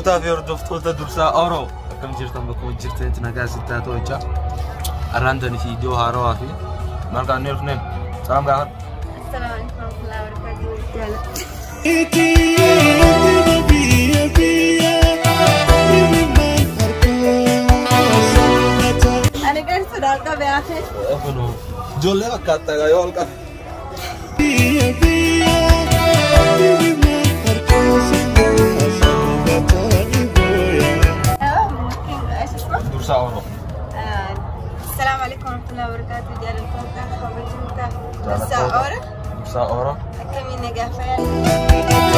daawwattoota fi hordoftoota dursaa Oro akkam jirtan bakka jirtanitti nagaa sittaa to'achaa arraantanii fi iddoo haarawaa fi marqaan ni dhufneen salaam gaafadha. Assalamu alaikum warahmatullahi wabarakatuh. Ani kan sudah kebiasaan. Penuh. Jolnya kata kayak olka. Dursa Oro. Assalamu alaikum warahmatullahi wabarakatuh. Jalan kota Kabupaten Dursa Oro. Dursa Oro. Kami negara.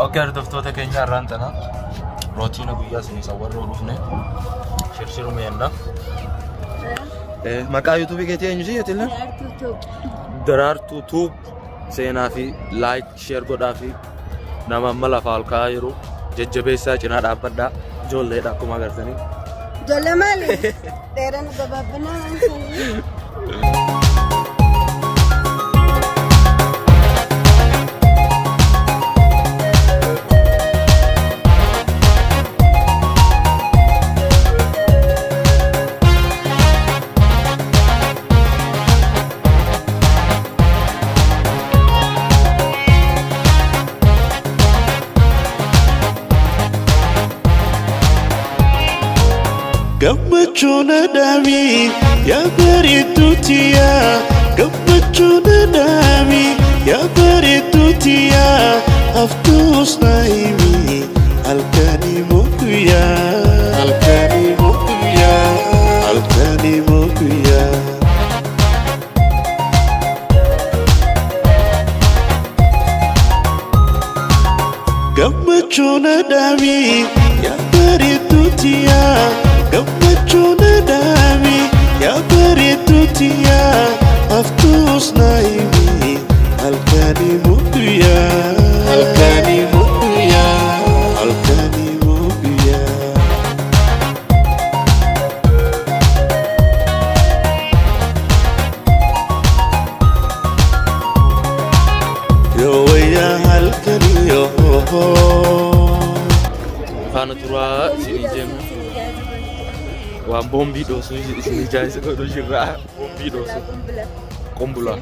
Oke, hordoftoota keenya arraantana rootiina guyyaa isin sawwarroo dhufne shirshiru meenda. Maqaa YouTube keetii eenyuti jettilla? Daraartuu Tuub seenaa fi like share godhaa fi nama amma lafa ol ka'aa jiru jajjabeessaa cinaa dhaabbadhaa ijoolleedha akkuma agartanii. Ijoollee maali? Dheeraan gabaabinaa waan sanii. Gammachuna dami ya beritutia Gammachuna dami ya beritutia Aftus naimi alkani mukuya Alkani mukuya Alkani mukuya Gammachuna dami ya beritutia Gammachuna dami ya beritutia Aftus naimi alkani mukuya Alkani mukuya Alkani mukuya Yo ya alkani yo Kana turaa sini jemu. Waan bombii dhoosuu isin ijaarsa godhu jirraa bombii dhoosuu qombula.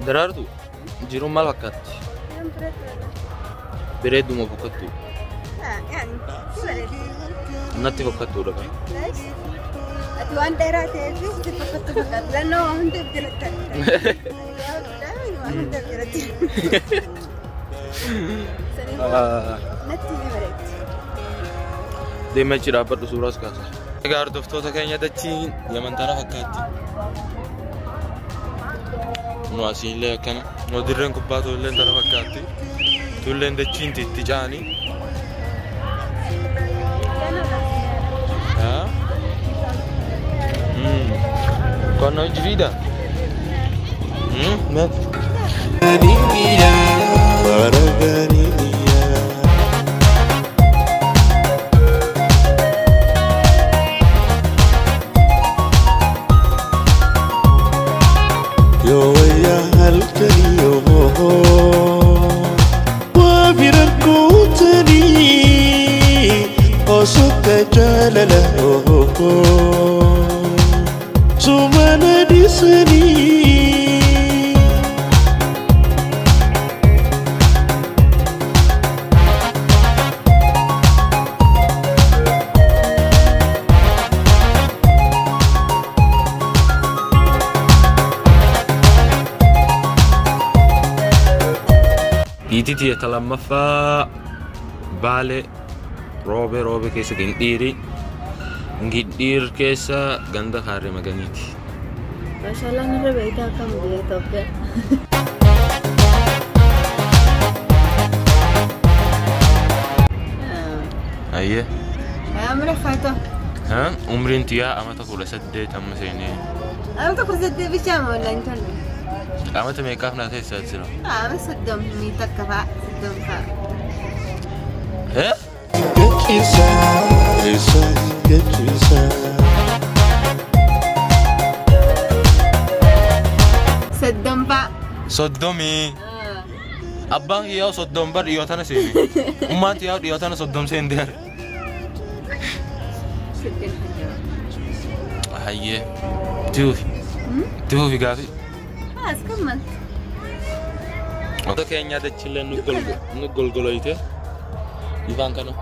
Daraartu jiruun maal fakkaatti? Bareedduma fakkattu. Natti fakkattuudha kan. Ati waan dheeraa ta'eef si fakkattu fakkaatu. Lannoo waan hundaaf jiratti. Waan hundaaf jiratti. Natti ni bareetti. Deemaa achi dhaabbadhu suuraas kaasa. Egaa hordoftoota keenya dachiin Yamantana fakkaatti. Nu asiillee akkana nu dirreen kubbaa tolleen tana fakkaatti tolleen dachiin itti caanii qonna jiriidha Yo ya halkani yo wa birakutani osuka jalala sumana disani Ititi talammaffaa Baalee roobee keessa Gindhiir keessa ganda Harree Maganiiti. ما شاء الله أنا ربيتها كم دي توبة. أيه عمري فاتو. ها عمري انت يا أما تقول سديت أما سيني أنا تقول زدت بشام ولا أنت؟ أما تميكاف ناتي ساتسلو أنا صدم ميتك كفا صدم كا. ها Kisa, kisa, kisa. صدم با. صدمي أبان يا صدم بر يوتنا سيني أما أنت يا يوتنا صدم سين دير صدم هاي توفي قافي خلاص كمل. هذا كأني هذا تشيله نقول قلويته يفهم كنا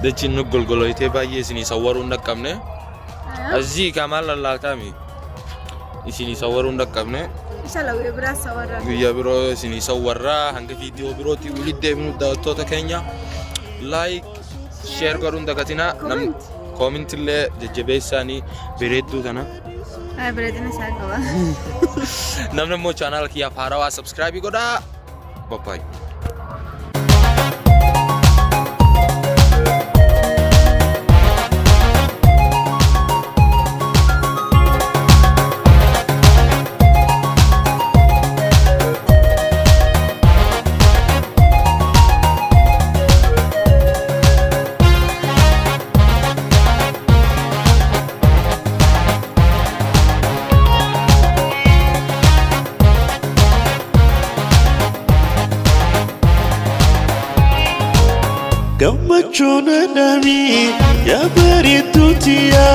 ده تشيل نقول قلويته باي سني صورون نكمله أزي كمال الله تامي سني صورون نكمله إن شاء الله ويبرا صورا. ويا برو سني صورا هنگ فيديو برو تي وليد ده منو داوتو تكينيا لايك شير كارون دكاتينا نم كومنت اللي جبهساني بريدو تنا بريدنا ساقوا. نمنا مو channel كيا فاروا سبسكرايب يقودا باي Gammachuna nami ya baritu tia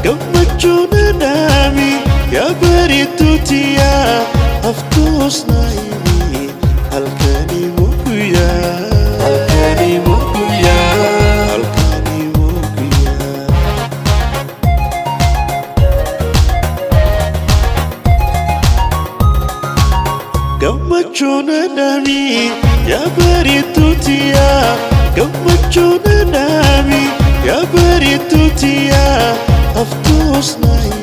Gammachuna nami ya baritu tia Aftus naimi halkani mukuya Halkani mukuya Halkani mukuya Gammachuna nami ya baritu tia Gammachuna nami ya baritu tia Aftus naimi